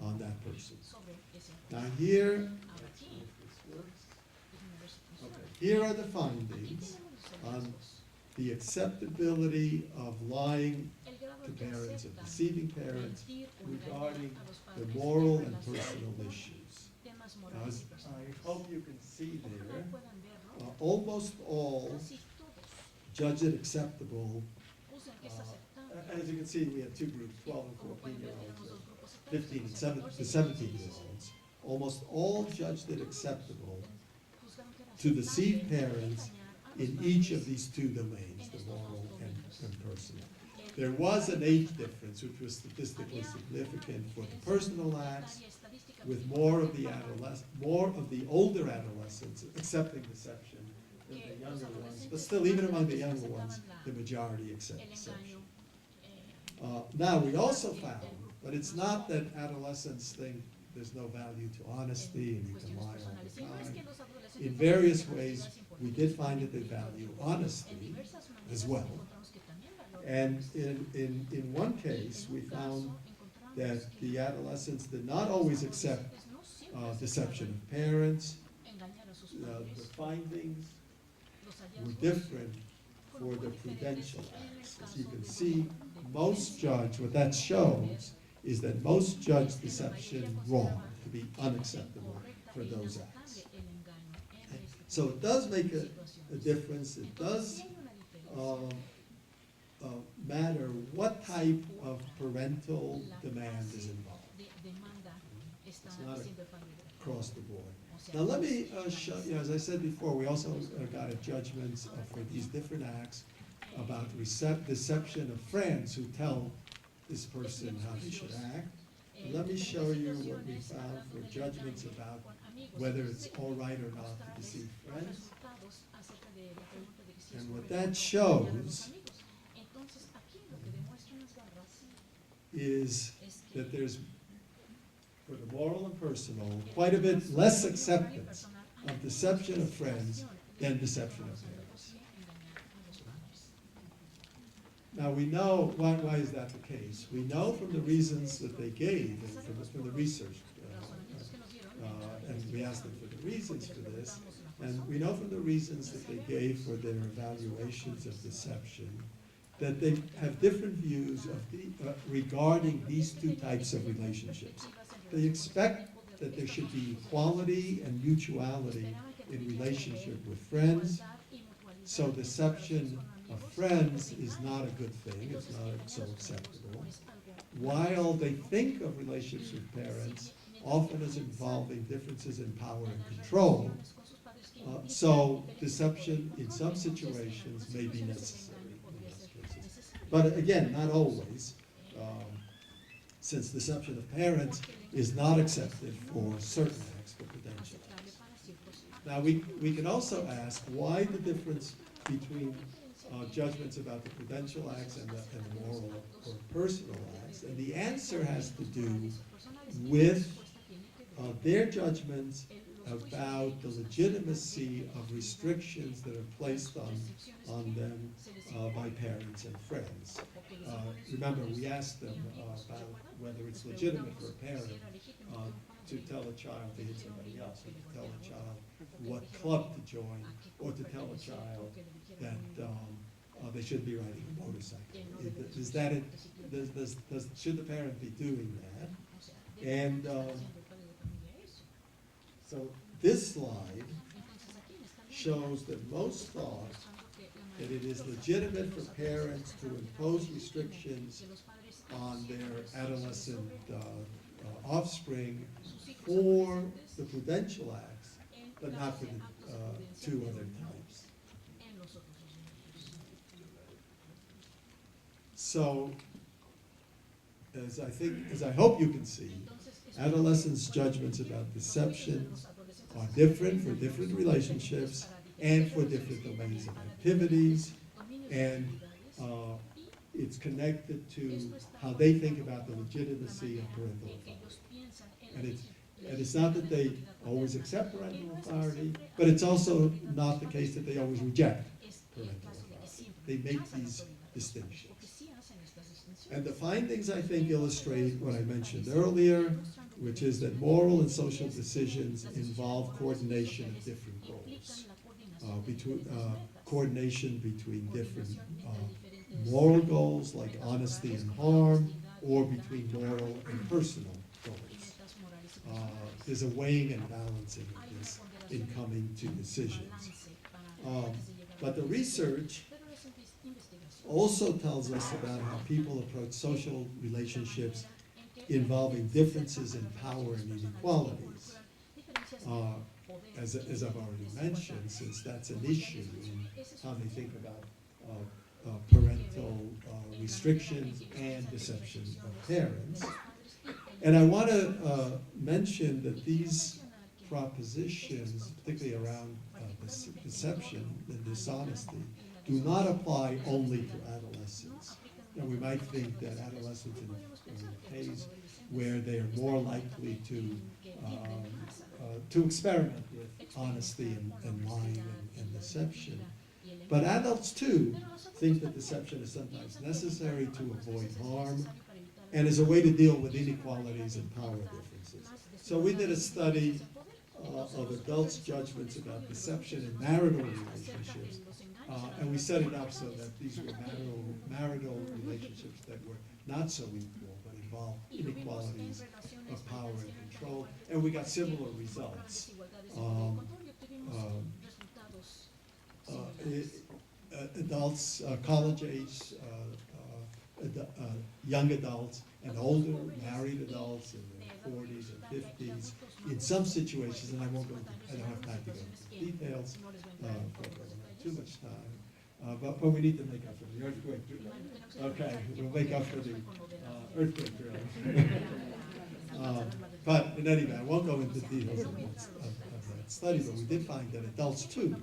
on that person. Now here are the findings on the acceptability of lying to parents, of deceiving parents, regarding the moral and personal issues. Now, as I hope you can see there, almost all judge it acceptable. As you can see, we have 2 groups, 12 and 14-year-olds, 15 and 17-year-olds. Almost all judged it acceptable to deceive parents in each of these 2 domains, the moral and personal. There was an age difference, which was statistically significant for the personal acts, with more of the older adolescents accepting deception than the younger ones. But still, even among the younger ones, the majority accept deception. Now, we also found, but it's not that adolescents think there's no value to honesty and you can lie all the time. In various ways, we did find that they value honesty as well. And in one case, we found that the adolescents did not always accept deception of parents. The findings were different for the prudential acts. As you can see, most judge, what that shows is that most judge deception wrong, to be unacceptable for those acts. So it does make a difference. It does matter what type of parental demand is involved. It's not across the board. Now let me show you, as I said before, we also got a judgment for these different acts about deception of friends who tell this person how they should act. And let me show you what we found for judgments about whether it's all right or not to deceive friends. And what that shows is that there's, for the moral and personal, quite a bit less acceptance of deception of friends than deception of parents. Now we know, why is that the case? We know from the reasons that they gave, and from the research, and we asked them for the reasons for this, and we know from the reasons that they gave for their evaluations of deception, that they have different views of regarding these two types of relationships. They expect that there should be equality and mutuality in relationship with friends, so deception of friends is not a good thing, it's not so acceptable. While they think of relationships with parents often as involving differences in power and control, so deception in some situations may be necessary in those cases. But again, not always, since deception of parents is not accepted for certain acts, for prudential acts. Now we can also ask why the difference between judgments about the prudential acts and the moral or personal acts, and the answer has to do with their judgments about the legitimacy of restrictions that are placed on them by parents and friends. Remember, we asked them about whether it's legitimate for a parent to tell a child to hit somebody else, or to tell a child what club to join, or to tell a child that they should be riding a motorcycle. Is that it? Should the parent be doing that? And so this slide shows that most thought that it is legitimate for parents to impose restrictions on their adolescent offspring for the prudential acts, but not for the two other types. So, as I hope you can see, adolescents' judgments about deception are different for different relationships and for different domains of activities, and it's connected to how they think about the legitimacy of parental authority. And it's not that they always accept parental authority, but it's also not the case that they always reject parental authority. They make these distinctions. And the findings, I think, illustrate what I mentioned earlier, which is that moral and social decisions involve coordination of different goals, coordination between different moral goals like honesty and harm, or between moral and personal goals. There's a weighing and balancing of this in coming to decisions. But the research also tells us about how people approach social relationships involving differences in power and inequalities. As I've already mentioned, since that's an issue in how they think about parental restrictions and deception of parents. And I want to mention that these propositions, particularly around deception and dishonesty, do not apply only to adolescents. You know, we might think that adolescents in a phase where they are more likely to experiment with honesty and lying and deception. But adults too think that deception is sometimes necessary to avoid harm and is a way to deal with inequalities and power differences. So we did a study of adults' judgments about deception in marital relationships, and we set it up so that these were marital relationships that were not so equal, but involved inequalities of power and control, and we got similar results. Adults, college age, young adults, and older married adults in their 40s and 50s. In some situations, and I won't go into, I don't have time to go into details, but too much time. But we need to make up for the earthquake drill. Okay, we'll make up for the earthquake drill. But in any event, I won't go into details of that study, but we did find that adults too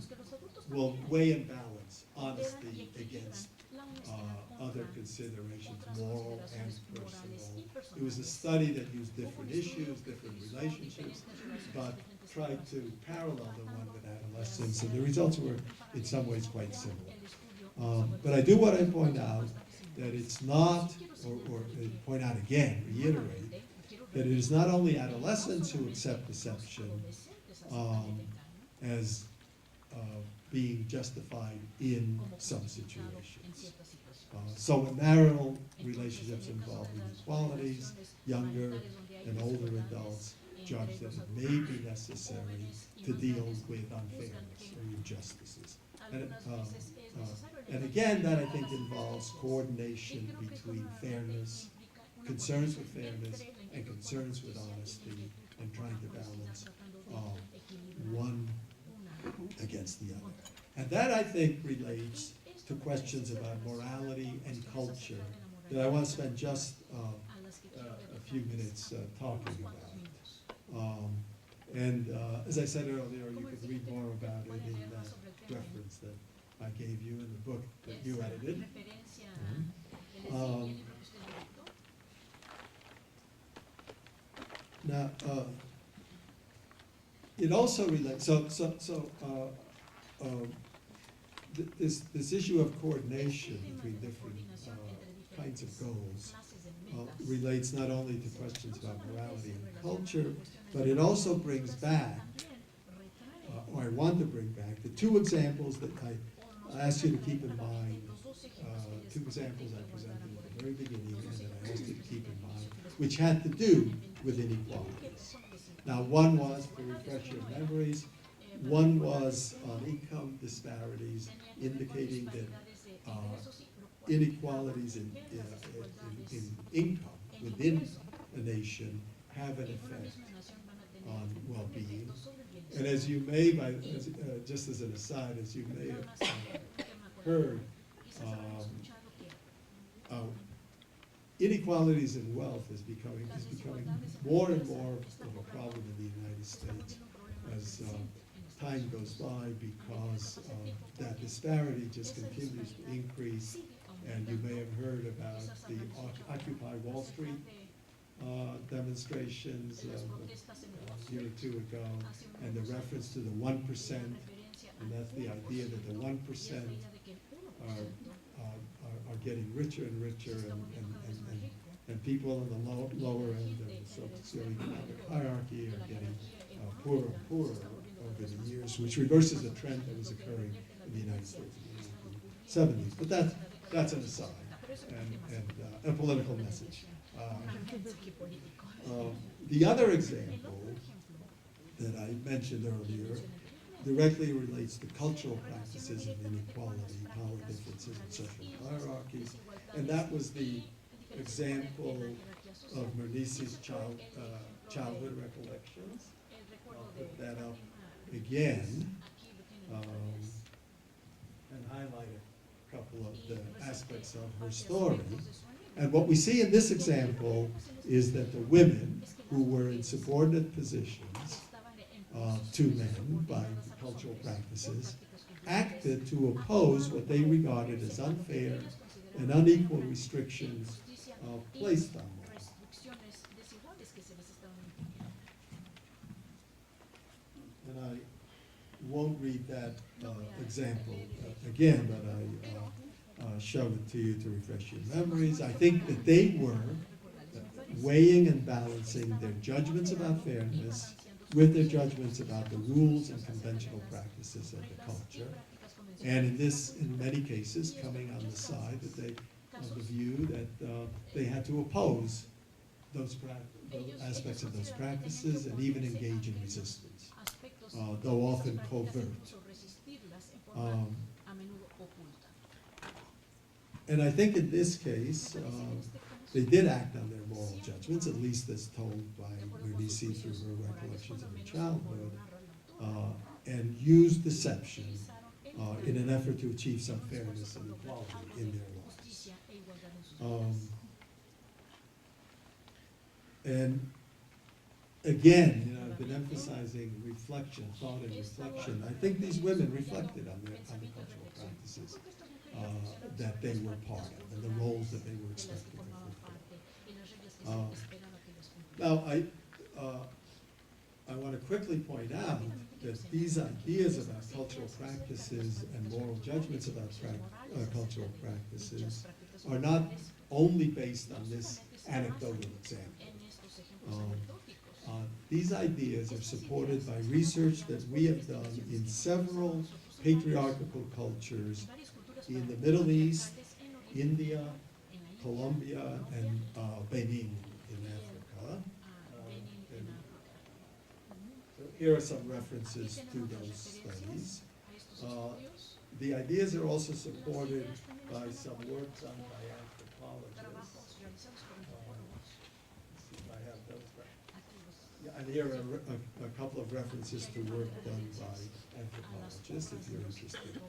will weigh and balance honesty against other considerations, moral and personal. It was a study that used different issues, different relationships, but tried to parallel the one with adolescents, and the results were in some ways quite similar. But I do want to point out that it's not, or point out again, reiterate, that it is not only adolescents who accept deception as being justified in some situations. So when marital relationships involve inequalities, younger and older adults judge that it may be necessary to deal with unfairness or injustices. And again, that I think involves coordination between fairness, concerns with fairness, and concerns with honesty, and trying to balance one against the other. And that, I think, relates to questions about morality and culture that I want to spend just a few minutes talking about. As I said earlier, you can read more about it in that reference that I gave you in the book that you edited. Now, it also relates, this issue of coordination between different kinds of goals relates not only to questions about morality and culture, but it also brings back, or I want to bring back, the two examples that I asked you to keep in mind, two examples I presented at the very beginning and that I asked you to keep in mind, which had to do with inequalities. Now, one was, to refresh your memories, one was on income disparities, indicating that inequalities in income within a nation have an effect on well-being. And as you may, just as an aside, as you may have heard, inequalities in wealth is becoming more and more of a problem in the United States as time goes by, because that disparity just continues to increase. And you may have heard about the Occupy Wall Street demonstrations a year or two ago, and the reference to the 1%, and that's the idea that the 1% are getting richer and richer, and people in the lower end of the socioeconomic hierarchy are getting poorer and poorer over the years, which reverses a trend that was occurring in the United States in the 1970s. But that's an aside and a political message. The other example that I mentioned earlier directly relates to cultural practices of inequality, power differences, and social hierarchies, and that was the example of Mernis's childhood recollections. I'll put that up again and highlight a couple of the aspects of her story. And what we see in this example is that the women who were in subordinate positions to men by cultural practices acted to oppose what they regarded as unfair and unequal restrictions placed on them. And I won't read that example again, but I show it to you to refresh your memories. I think that they were weighing and balancing their judgments about fairness with their judgments about the rules and conventional practices of the culture. And in many cases, coming on the side that of the view that they had to oppose those aspects of those practices and even engage in resistance, though often covert. And I think in this case, they did act on their moral judgments, at least as told by Mernissi through her recollections of her childhood, and used deception in an effort to achieve some fairness and equality in their lives. And again, you know, I've been emphasizing reflection, thought and reflection. I think these women reflected on the cultural practices that they were part of and the roles that they were expected to fulfill. Now, I want to quickly point out that these ideas about cultural practices and moral judgments about cultural practices are not only based on this anecdotal example. These ideas are supported by research that we have done in several patriarchal cultures in the Middle East, India, Colombia, and Benin in Africa. So here are some references to those studies. The ideas are also supported by some work done by anthropologists. Let's see if I have those right. Yeah, and here are a couple of references to work done by anthropologists, if you're interested.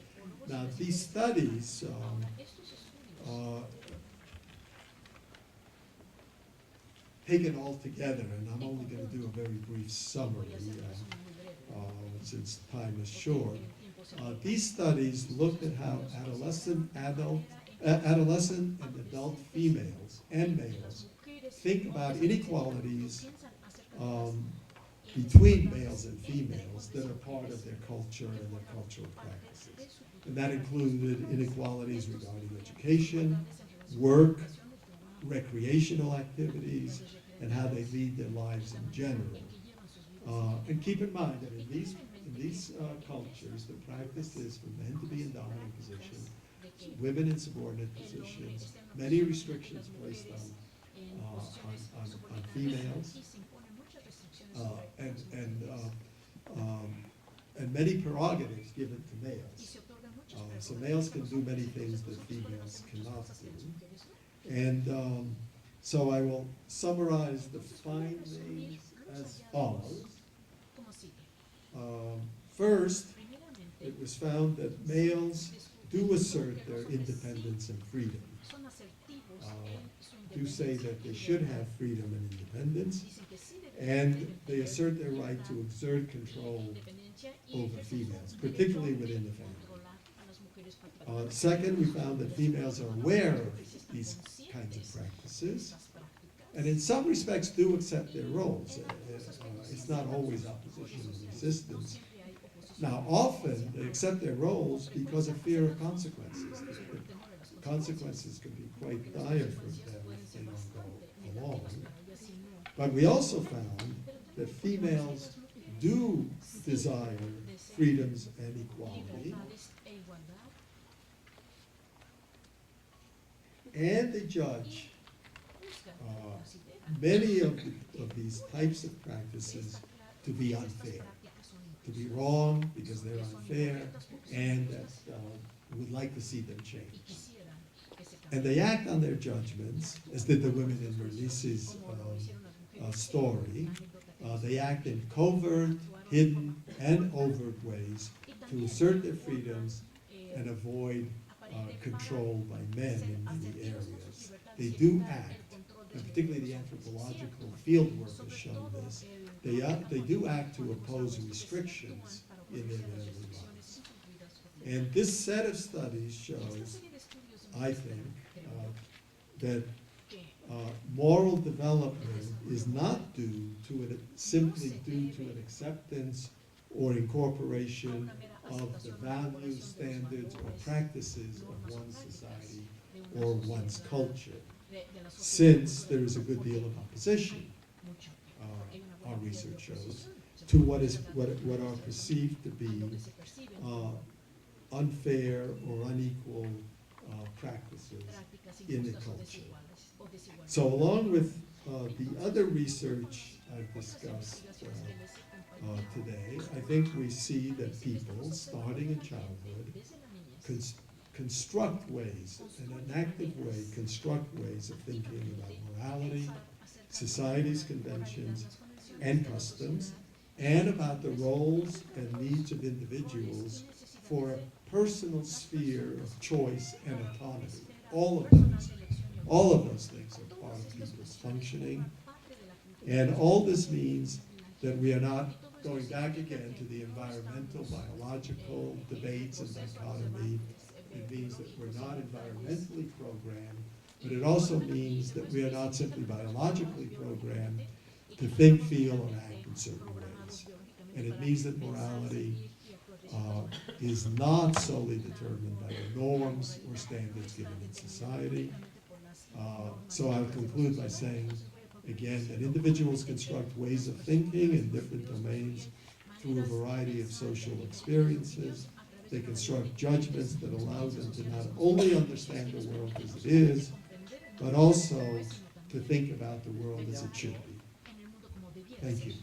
Now, these studies taken all together, and I'm only going to do a very brief summary since time is short. These studies looked at how adolescent and adult females and males think about inequalities between males and females that are part of their culture and their cultural practices. And that included inequalities regarding education, work, recreational activities, and how they lead their lives in general. And keep in mind that in these cultures, the practice is for men to be in dominant positions, women in subordinate positions, many restrictions placed on females, and many prerogatives given to males. So males can do many things that females cannot do. And so I will summarize the findings as follows. First, it was found that males do assert their independence and freedom. Do say that they should have freedom and independence, and they assert their right to exert control over females, particularly within the family. Second, we found that females are aware of these kinds of practices, and in some respects do accept their roles. It's not always opposition and resistance. Now, often they accept their roles because of fear of consequences. The consequences can be quite dire for them if they don't go along. But we also found that females do desire freedoms and equality, and they judge many of these types of practices to be unfair, to be wrong because they're unfair, and that would like to see them change. And they act on their judgments, as did the women in Mernissi's story. They act in covert, hidden, and overt ways to assert their freedoms and avoid controlled by men in many areas. They do act, and particularly the anthropological fieldwork has shown this, they do act to oppose restrictions in their daily lives. And this set of studies shows, I think, that moral development is not due to it, simply due to an acceptance or incorporation of the values, standards, or practices of one's society or one's culture, since there is a good deal of opposition, our research shows, to what are perceived to be unfair or unequal practices in the culture. So along with the other research I've discussed today, I think we see that people, starting in childhood, construct ways, in an active way, construct ways of thinking about morality, society's conventions and customs, and about the roles and needs of individuals for a personal sphere of choice and autonomy. All of those things are part of people's functioning. And all this means that we are not going back again to the environmental, biological debates and dichotomy. It means that we're not environmentally programmed, but it also means that we are not simply biologically programmed to think, feel, or act in certain ways. And it means that morality is not solely determined by the norms or standards given in society. So I'll conclude by saying, again, that individuals construct ways of thinking in different domains through a variety of social experiences. They construct judgments that allow them to not only understand the world as it is, but also to think about the world as it should be. Thank you.